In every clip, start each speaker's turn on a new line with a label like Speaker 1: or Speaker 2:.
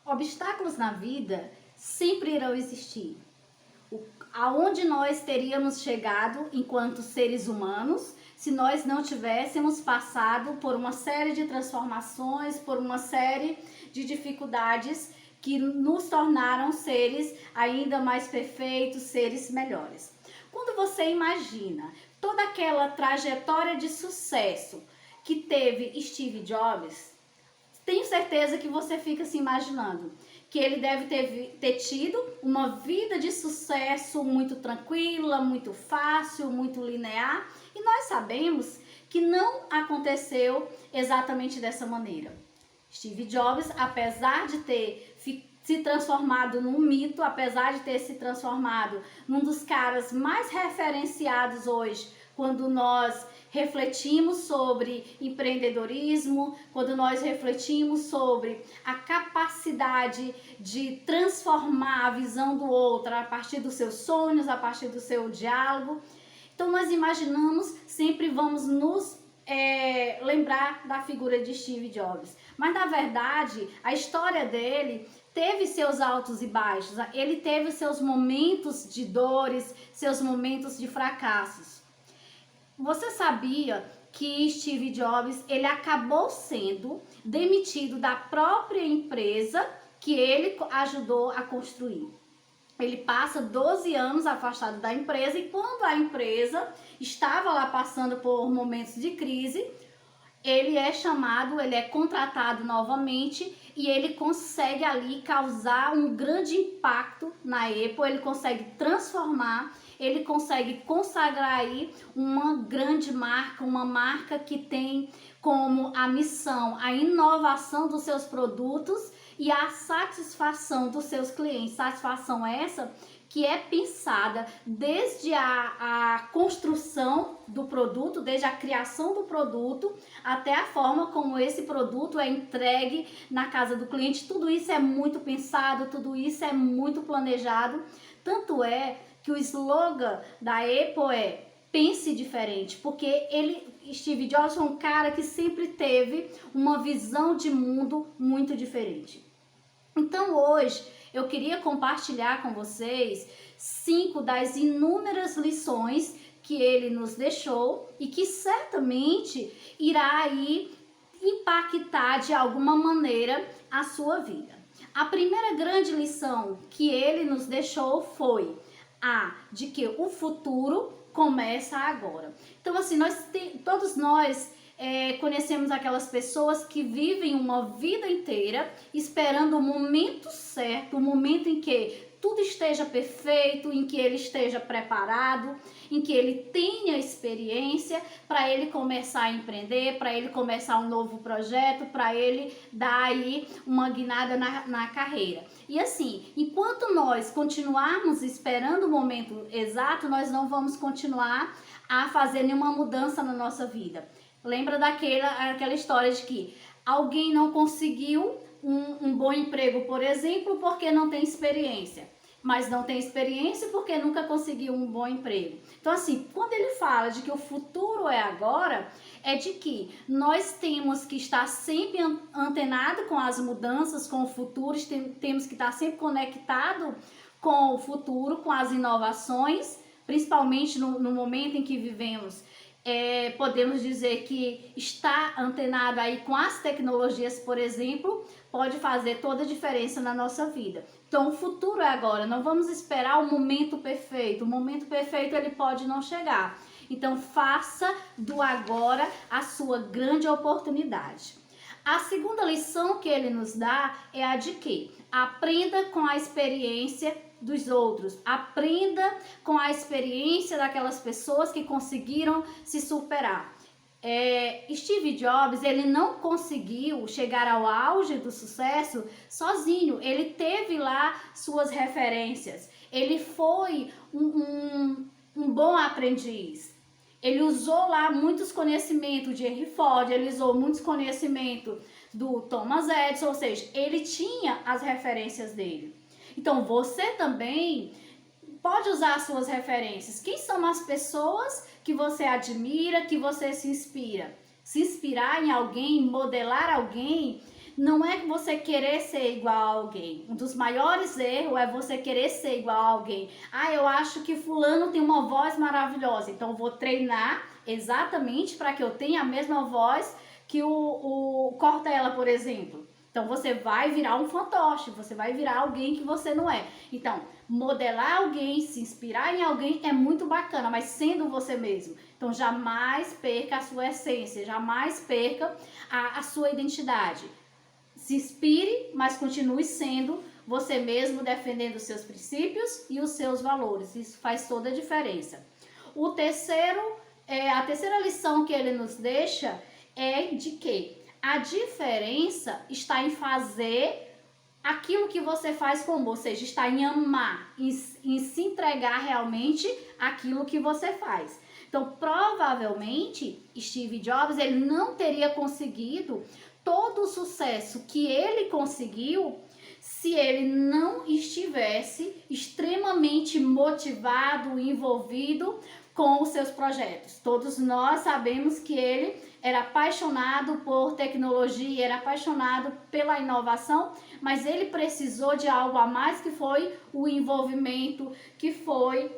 Speaker 1: Obstáculos na vida sempre irão existir. Aonde nós teríamos chegado enquanto seres humanos se nós não tivéssemos passado por uma série de transformações, por uma série de dificuldades que nos tornaram seres ainda mais perfeitos, seres melhores. Quando você imagina toda aquela trajetória de sucesso que teve Steve Jobs, tenho certeza que você fica se imaginando que ele deve ter tido uma vida de sucesso muito tranquila, muito fácil, muito linear, e nós sabemos que não aconteceu exatamente dessa maneira. Steve Jobs, apesar de ter se transformado num mito, apesar de ter se transformado num dos caras mais referenciados hoje, quando nós refletimos sobre empreendedorismo, quando nós refletimos sobre a capacidade de transformar a visão do outro a partir dos seus sonhos, a partir do seu diálogo. Então nós imaginamos, sempre vamos nos lembrar da figura de Steve Jobs. Mas na verdade, a história dele teve seus altos e baixos, ele teve seus momentos de dores, seus momentos de fracassos. Você sabia que Steve Jobs, ele acabou sendo demitido da própria empresa que ele ajudou a construir? Ele passa 12 anos afastado da empresa e quando a empresa estava lá passando por momentos de crise, ele é chamado, ele é contratado novamente e ele consegue ali causar um grande impacto na Apple, ele consegue transformar, ele consegue consagrar aí uma grande marca, uma marca que tem como a missão a inovação dos seus produtos e a satisfação dos seus clientes. Satisfação essa que é pensada desde a construção do produto, desde a criação do produto, até a forma como esse produto é entregue na casa do cliente. Tudo isso é muito pensado, tudo isso é muito planejado. Tanto é que o slogan da Apple é pense diferente, porque Steve Jobs é um cara que sempre teve uma visão de mundo muito diferente. Então hoje eu queria compartilhar com vocês 5 das inúmeras lições que ele nos deixou e que certamente irá aí impactar de alguma maneira a sua vida. A primeira grande lição que ele nos deixou foi a de que o futuro começa agora. Então assim, todos nós conhecemos aquelas pessoas que vivem uma vida inteira esperando o momento certo, o momento em que tudo esteja perfeito, em que ele esteja preparado, em que ele tenha experiência para ele começar a empreender, para ele começar um novo projeto, para ele dar aí uma guinada na carreira. E assim, enquanto nós continuarmos esperando o momento exato, nós não vamos continuar a fazer nenhuma mudança na nossa vida. Lembra daquela história de que alguém não conseguiu um bom emprego, por exemplo, porque não tem experiência. Mas não tem experiência porque nunca conseguiu um bom emprego. Então assim, quando ele fala de que o futuro é agora, é de que nós temos que estar sempre antenado com as mudanças, com o futuro, temos que estar sempre conectado com o futuro, com as inovações, principalmente no momento em que vivemos. Podemos dizer que estar antenado aí com as tecnologias, por exemplo, pode fazer toda a diferença na nossa vida. Então o futuro é agora, não vamos esperar o momento perfeito. O momento perfeito ele pode não chegar. Então faça do agora a sua grande oportunidade. A segunda lição que ele nos dá é a de que aprenda com a experiência dos outros, aprenda com a experiência daquelas pessoas que conseguiram se superar. Steve Jobs, ele não conseguiu chegar ao auge do sucesso sozinho, ele teve lá suas referências, ele foi um bom aprendiz. Ele usou lá muitos conhecimentos de Henry Ford, ele usou muitos conhecimentos do Thomas Edison, ou seja, ele tinha as referências dele. Então você também pode usar as suas referências. Quem são as pessoas que você admira, que você se inspira? Se inspirar em alguém, modelar alguém, Não é você querer ser igual a alguém. Um dos maiores erros é você querer ser igual a alguém. Ah, eu acho que fulano tem uma voz maravilhosa, então eu vou treinar exatamente para que eu tenha a mesma voz que o Cortella, por exemplo. Então você vai virar um fantoche, você vai virar alguém que você não é. Então, modelar alguém, se inspirar em alguém é muito bacana, mas sendo você mesmo. Então jamais perca a sua essência, jamais perca a sua identidade. Se inspire, mas continue sendo você mesmo, defendendo os seus princípios e os seus valores. Isso faz toda a diferença. A terceira lição que ele nos deixa é de que a diferença está em fazer aquilo que você faz com amor, ou seja, está em amar, em se entregar realmente aquilo que você faz. Então, provavelmente, Steve Jobs ele não teria conseguido todo o sucesso que ele conseguiu se ele não estivesse extremamente motivado, envolvido com os seus projetos. Todos nós sabemos que ele era apaixonado por tecnologia, era apaixonado pela inovação, mas ele precisou de algo a mais, que foi o envolvimento, que foi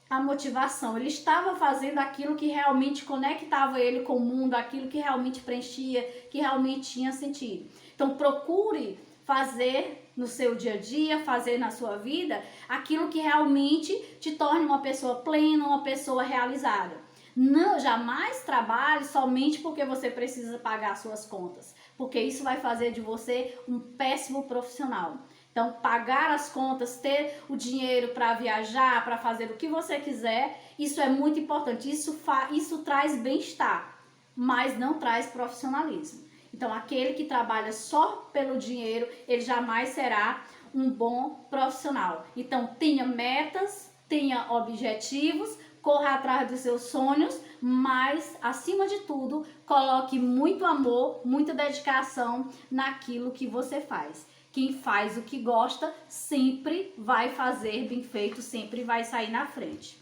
Speaker 1: a motivação. Ele estava fazendo aquilo que realmente conectava ele com o mundo, aquilo que realmente preenchia, que realmente tinha sentido. Então procure fazer no seu dia a dia, fazer na sua vida aquilo que realmente te torne uma pessoa plena, uma pessoa realizada. Não, jamais trabalhe somente porque você precisa pagar suas contas, porque isso vai fazer de você um péssimo profissional. Então, pagar as contas, ter o dinheiro para viajar, para fazer o que você quiser, isso é muito importante. Isso traz bem-estar, mas não traz profissionalismo. Então, aquele que trabalha só pelo dinheiro, ele jamais será um bom profissional. Então, tenha metas, tenha objetivos, corra atrás dos seus sonhos, mas, acima de tudo, coloque muito amor, muita dedicação naquilo que você faz. Quem faz o que gosta sempre vai fazer bem feito, sempre vai sair na frente.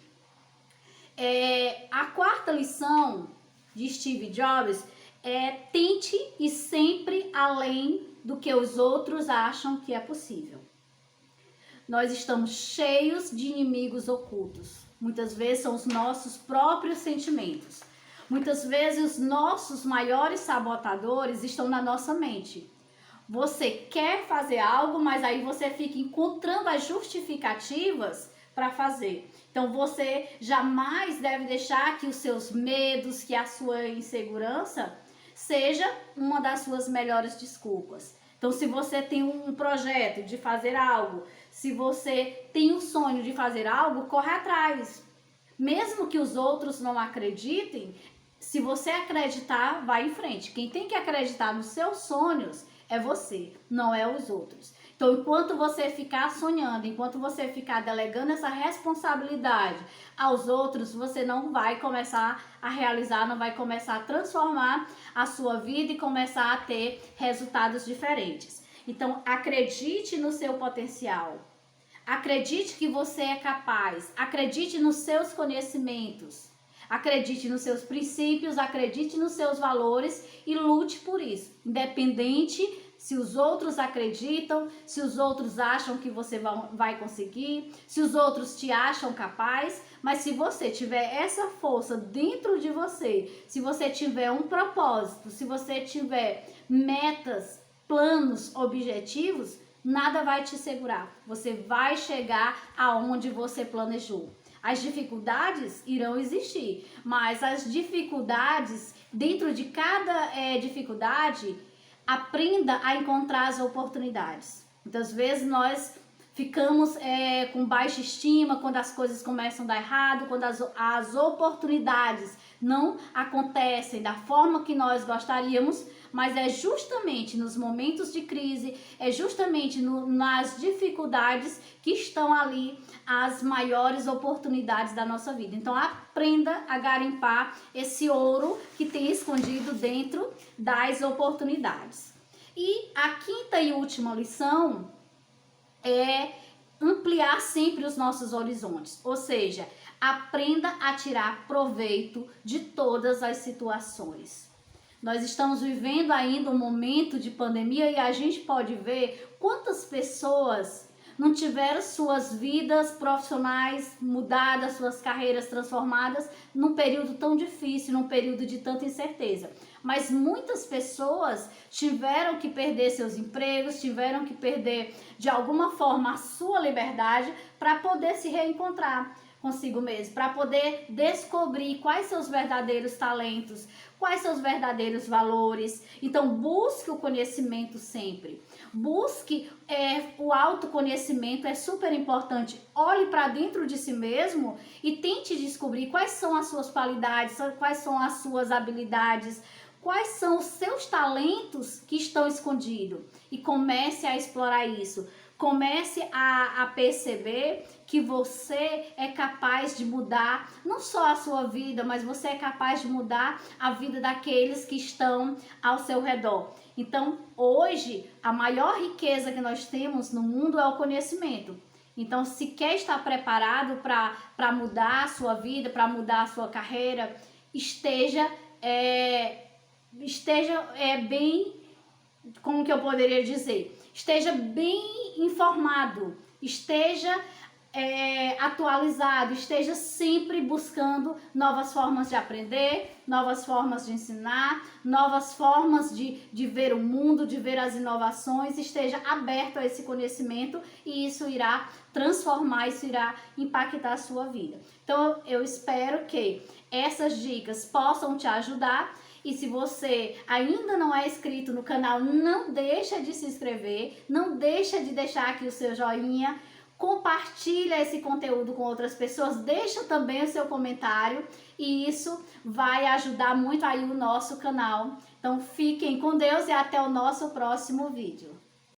Speaker 1: A quarta lição de Steve Jobs é: tente ir sempre além do que os outros acham que é possível. Nós estamos cheios de inimigos ocultos. Muitas vezes são os nossos próprios sentimentos. Muitas vezes os nossos maiores sabotadores estão na nossa mente. Você quer fazer algo, mas aí você fica encontrando as justificativas para fazer. Então você jamais deve deixar que os seus medos, que a sua insegurança seja uma das suas melhores desculpas. Então, se você tem um projeto de fazer algo, se você tem um sonho de fazer algo, corre atrás. Mesmo que os outros não acreditem, se você acreditar, vai em frente. Quem tem que acreditar nos seus sonhos é você, não é os outros. Então, enquanto você ficar sonhando, enquanto você ficar delegando essa responsabilidade aos outros, você não vai começar a realizar, não vai começar a transformar a sua vida e começar a ter resultados diferentes. Então, acredite no seu potencial. Acredite que você é capaz. Acredite nos seus conhecimentos. Acredite nos seus princípios, acredite nos seus valores e lute por isso. Independente se os outros acreditam, se os outros acham que você vai conseguir, se os outros te acham capaz, mas se você tiver essa força dentro de você, se você tiver um propósito, se você tiver metas, planos, objetivos, nada vai te segurar. Você vai chegar aonde você planejou. As dificuldades irão existir, mas as dificuldades, dentro de cada dificuldade, aprenda a encontrar as oportunidades. Muitas vezes nós ficamos com baixa estima quando as coisas começam a dar errado, quando as oportunidades não acontecem da forma que nós gostaríamos, mas é justamente nos momentos de crise, é justamente nas dificuldades que estão ali as maiores oportunidades da nossa vida. Então aprenda a garimpar esse ouro que tem escondido dentro das oportunidades. E a quinta e última lição é ampliar sempre os nossos horizontes, ou seja, aprenda a tirar proveito de todas as situações. Nós estamos vivendo ainda um momento de pandemia e a gente pode ver quantas pessoas não tiveram suas vidas profissionais mudadas, suas carreiras transformadas num período tão difícil, num período de tanta incerteza. Mas muitas pessoas tiveram que perder seus empregos, tiveram que perder de alguma forma a sua liberdade para poder se reencontrar consigo mesmo, para poder descobrir quais são os verdadeiros talentos, quais são os verdadeiros valores. Então busque o conhecimento sempre. Busque o autoconhecimento, é super importante. Olhe para dentro de si mesmo e tente descobrir quais são as suas qualidades, quais são as suas habilidades, quais são os seus talentos que estão escondidos. E comece a explorar isso. Comece a perceber que você é capaz de mudar não só a sua vida, mas você é capaz de mudar a vida daqueles que estão ao seu redor. Então, hoje, a maior riqueza que nós temos no mundo é o conhecimento. Então, se quer estar preparado para mudar a sua vida, para mudar a sua carreira, esteja bem, como que eu poderia dizer? Esteja bem informado, esteja atualizado, esteja sempre buscando novas formas de aprender, novas formas de ensinar, novas formas de ver o mundo, de ver as inovações, esteja aberto a esse conhecimento e isso irá transformar, isso irá impactar a sua vida. Então eu espero que essas dicas possam te ajudar. E se você ainda não é inscrito no canal, não deixa de se inscrever, não deixa de deixar aqui o seu joinha, compartilha esse conteúdo com outras pessoas, deixa também o seu comentário e isso vai ajudar muito aí o nosso canal. Então fiquem com Deus e até o nosso próximo vídeo.